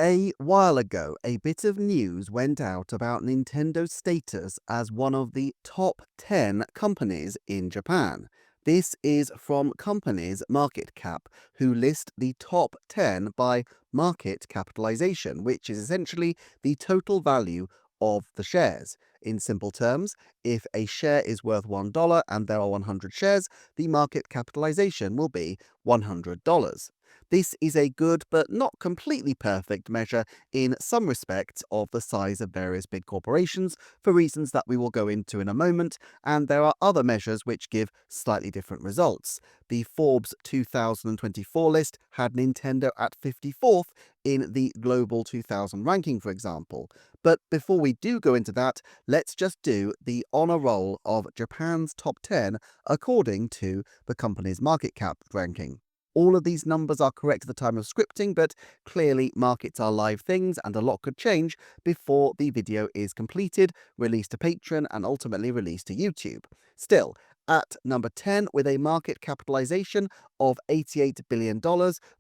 A while ago, a bit of news went out about Nintendo's status as one of the top 10 companies in Japan. This is from Companies Market Cap, who list the top 10 by market capitalization, which is essentially the total value of the shares. In simple terms, if a share is worth $1 and there are 100 shares, the market capitalization will be $100. This is a good but not completely perfect measure in some respects of the size of various big corporations, for reasons that we will go into in a moment, and there are other measures which give slightly different results. The Forbes 2024 list had Nintendo at 54th in the Global 2000 ranking, for example. But before we do go into that, let's just do the honor roll of Japan's top 10 according to the company's market cap ranking. All of these numbers are correct at the time of scripting, but clearly markets are live things and a lot could change before the video is completed, released to Patreon, and ultimately released to YouTube. Still, at number 10, with a market capitalization of $88 billion,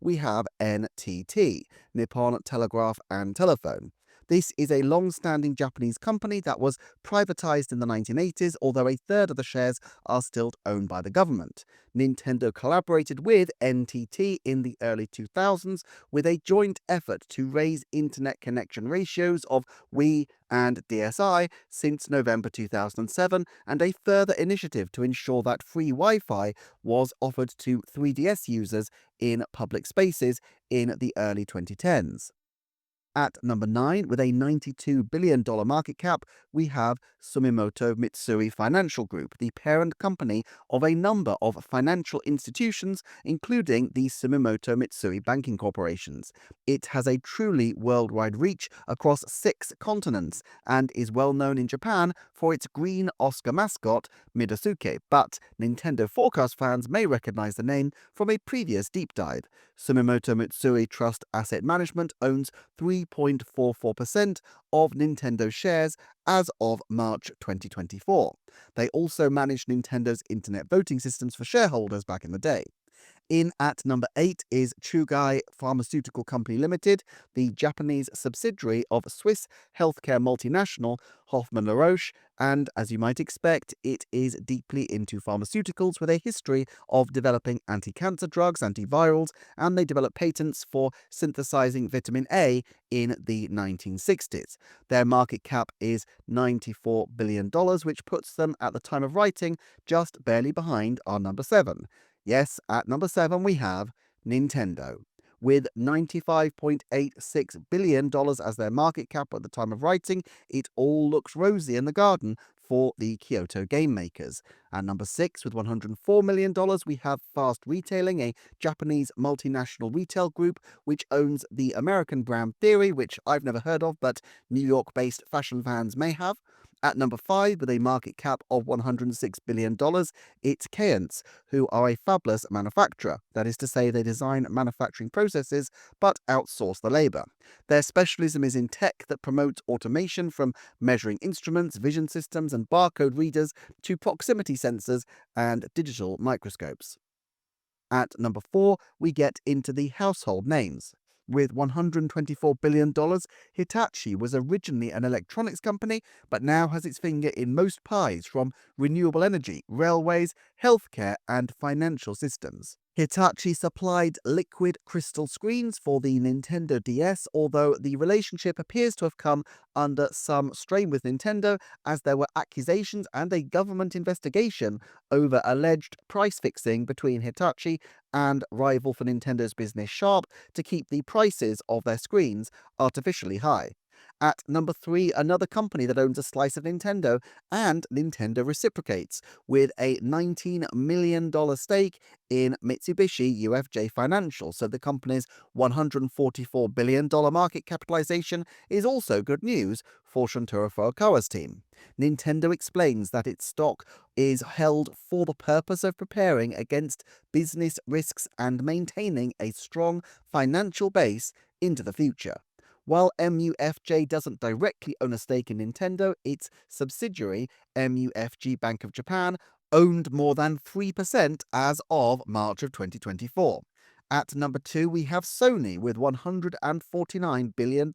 we have NTT, Nippon Telegraph and Telephone. This is a long-standing Japanese company that was privatized in the 1980s, although a third of the shares are still owned by the government. Nintendo collaborated with NTT in the early 2000s with a joint effort to raise internet connection ratios of Wii and DSi since November 2007, and a further initiative to ensure that free Wi-Fi was offered to 3DS users in public spaces in the early 2010s. At number 9, with a $92 billion market cap, we have Sumitomo Mitsui Financial Group, the parent company of a number of financial institutions, including the Sumitomo Mitsui banking corporations. It has a truly worldwide reach across 6 continents and is well known in Japan for its green Oscar mascot, Midosuke, but Nintendo Forecast fans may recognize the name from a previous deep dive. Sumitomo Mitsui Trust Asset Management owns 3.44% of Nintendo shares as of March 2024. They also managed Nintendo's internet voting systems for shareholders back in the day. In at number 8 is Chugai Pharmaceutical Company Limited, the Japanese subsidiary of Swiss healthcare multinational Hoffmann-La Roche, and as you might expect, it is deeply into pharmaceuticals with a history of developing anti-cancer drugs, antivirals, and they developed patents for synthesizing vitamin A in the 1960s. Their market cap is $94 billion, which puts them at the time of writing just barely behind our number 7. Yes, at number 7 we have Nintendo. With $95.86 billion as their market cap at the time of writing, it all looks rosy in the garden for the Kyoto game makers. At number 6, with $104 million, we have Fast Retailing, a Japanese multinational retail group which owns the American brand Theory, which I've never heard of, but New York-based fashion fans may have. At number 5, with a market cap of $106 billion, it's Keyence, who are a fabless manufacturer. That is to say, they design manufacturing processes but outsource the labor. Their specialism is in tech that promotes automation, from measuring instruments, vision systems, and barcode readers to proximity sensors and digital microscopes. At number 4, we get into the household names. With $124 billion, Hitachi was originally an electronics company, but now has its finger in most pies, from renewable energy, railways, healthcare, and financial systems. Hitachi supplied liquid crystal screens for the Nintendo DS, although the relationship appears to have come under some strain with Nintendo, as there were accusations and a government investigation over alleged price fixing between Hitachi and rival for Nintendo's business Sharp to keep the prices of their screens artificially high. At number 3, another company that owns a slice of Nintendo, and Nintendo reciprocates with a $19 million stake in Mitsubishi UFJ Financial, so the company's $144 billion market capitalization is also good news for Shuntaro Furukawa's team. Nintendo explains that its stock is held for the purpose of preparing against business risks and maintaining a strong financial base into the future. While MUFJ doesn't directly own a stake in Nintendo, its subsidiary, MUFG Bank of Japan, owned more than 3% as of March of 2024. At number 2, we have Sony with $149 billion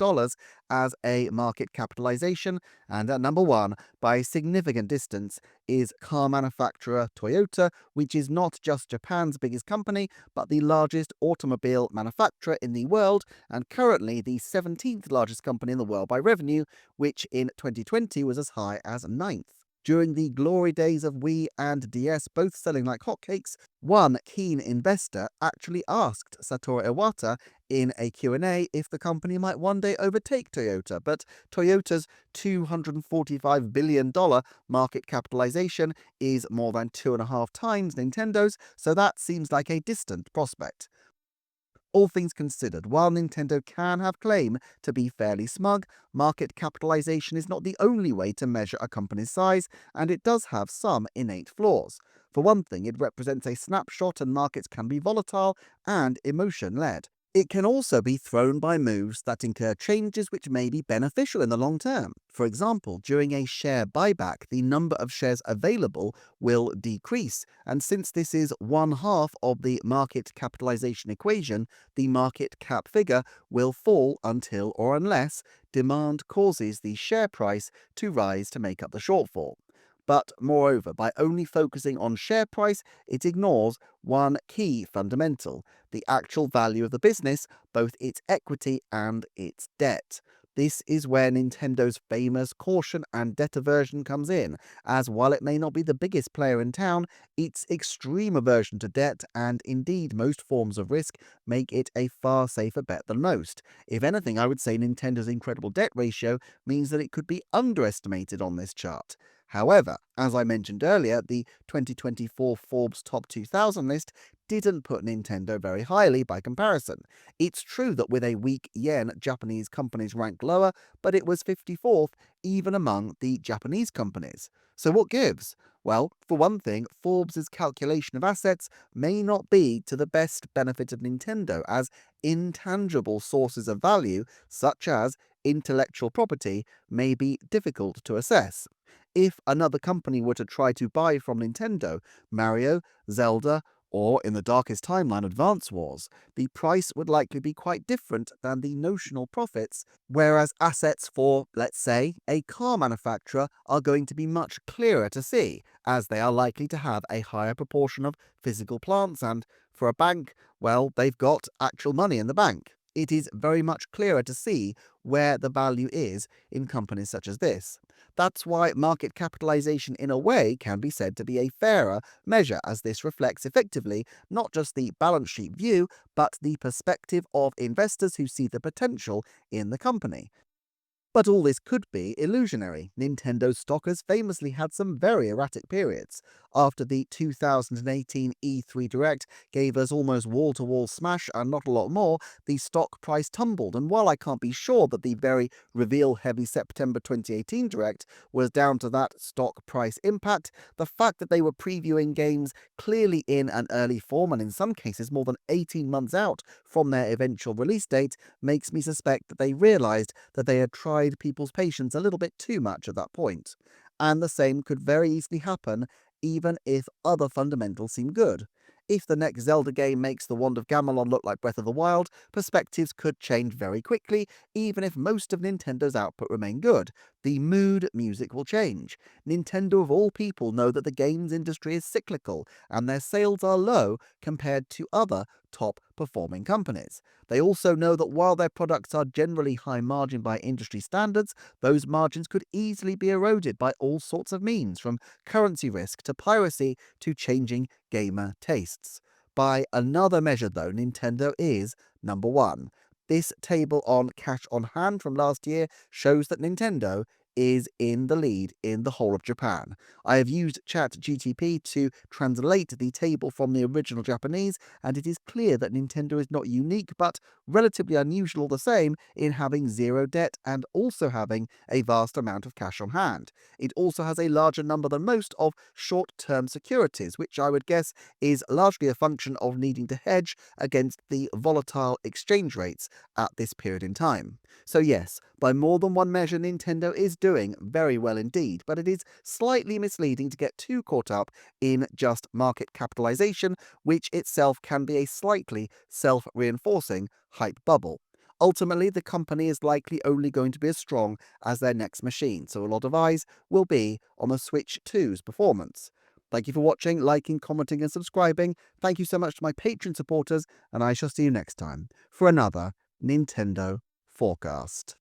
as a market capitalization. And at number 1, by a significant distance, is car manufacturer Toyota, which is not just Japan's biggest company, but the largest automobile manufacturer in the world, and currently the 17th largest company in the world by revenue, which in 2020 was as high as ninth. During the glory days of Wii and DS both selling like hotcakes, one keen investor actually asked Satoru Iwata in a Q&A if the company might one day overtake Toyota, but Toyota's $245 billion market capitalization is more than 2.5 times Nintendo's, so that seems like a distant prospect. All things considered, while Nintendo can have claim to be fairly smug, market capitalization is not the only way to measure a company's size, and it does have some innate flaws. For one thing, it represents a snapshot, and markets can be volatile and emotion-led. It can also be thrown by moves that incur changes which may be beneficial in the long term. For example, during a share buyback, the number of shares available will decrease, and since this is one half of the market capitalization equation, the market cap figure will fall until or unless demand causes the share price to rise to make up the shortfall. But moreover, by only focusing on share price, it ignores one key fundamental: the actual value of the business, both its equity and its debt. This is where Nintendo's famous caution and debt aversion comes in, as while it may not be the biggest player in town, its extreme aversion to debt, and indeed most forms of risk, make it a far safer bet than most. If anything, I would say Nintendo's incredible debt ratio means that it could be underestimated on this chart. However, as I mentioned earlier, the 2024 Forbes Top 2000 list didn't put Nintendo very highly by comparison. It's true that with a weak yen, Japanese companies ranked lower, but it was 54th even among the Japanese companies. So what gives? Well, for one thing, Forbes' calculation of assets may not be to the best benefit of Nintendo, as intangible sources of value, such as intellectual property, may be difficult to assess. If another company were to try to buy from Nintendo Mario, Zelda, or in the darkest timeline Advance Wars, the price would likely be quite different than the notional profits, whereas assets for, let's say, a car manufacturer are going to be much clearer to see, as they are likely to have a higher proportion of physical plants, and for a bank, well, they've got actual money in the bank. It is very much clearer to see where the value is in companies such as this. That's why market capitalization in a way can be said to be a fairer measure, as this reflects effectively not just the balance sheet view, but the perspective of investors who see the potential in the company. But all this could be illusionary. Nintendo's stock has famously had some very erratic periods. After the 2018 E3 Direct gave us almost wall-to-wall smash and not a lot more, the stock price tumbled, and while I can't be sure that the very reveal-heavy September 2018 Direct was down to that stock price impact, the fact that they were previewing games clearly in an early form, and in some cases more than 18 months out from their eventual release date, makes me suspect that they realized that they had tried people's patience a little bit too much at that point. And the same could very easily happen even if other fundamentals seem good. If the next Zelda game makes the Wand of Gamelon look like Breath of the Wild, perspectives could change very quickly, even if most of Nintendo's output remain good. The mood music will change. Nintendo of all people know that the games industry is cyclical, and their sales are low compared to other top performing companies. They also know that while their products are generally high margin by industry standards, those margins could easily be eroded by all sorts of means, from currency risk to piracy to changing gamer tastes. By another measure, though, Nintendo is number one. This table on cash on hand from last year shows that Nintendo is in the lead in the whole of Japan. I have used ChatGTP to translate the table from the original Japanese, and it is clear that Nintendo is not unique, but relatively unusual the same in having zero debt and also having a vast amount of cash on hand. It also has a larger number than most of short-term securities, which I would guess is largely a function of needing to hedge against the volatile exchange rates at this period in time. So yes, by more than one measure, Nintendo is doing very well indeed, but it is slightly misleading to get too caught up in just market capitalization, which itself can be a slightly self-reinforcing hype bubble. Ultimately, the company is likely only going to be as strong as their next machine, so a lot of eyes will be on the Switch 2's performance. Thank you for watching, liking, commenting, and subscribing. Thank you so much to my Patreon supporters, and I shall see you next time for another Nintendo Forecast.